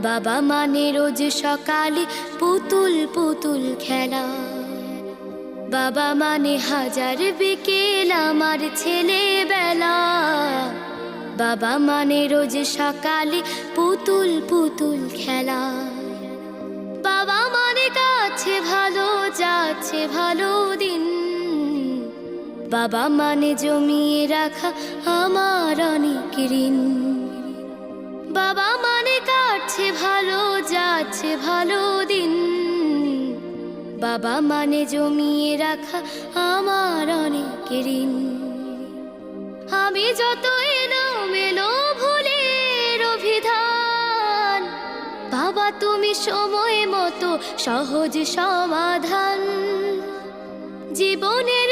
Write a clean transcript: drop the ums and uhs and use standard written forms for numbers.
বাবা মানে রোজ সকালে পুতুল পুতুল খেলা। বাবা মানে হাজার বিকেল আমার ছেলেবেলা। বাবা মানে রোজ সকালে পুতুল পুতুল খেলা। বাবা মানে কাছে ভালো যাচ্ছে ভালো দিন। বাবা মানে জমিয়ে রাখা আমার অনেক ঋণ। বাবা মানে কাটছে ভালো যাচ্ছে ভালো দিন। বাবা মানে জমিয়ে রাখা আমার অনেক ঋণ। আমি যত এলোমেলো ভুলের অভিধান, বাবা তুমি সময় মতো সহজ সমাধান। জীবনের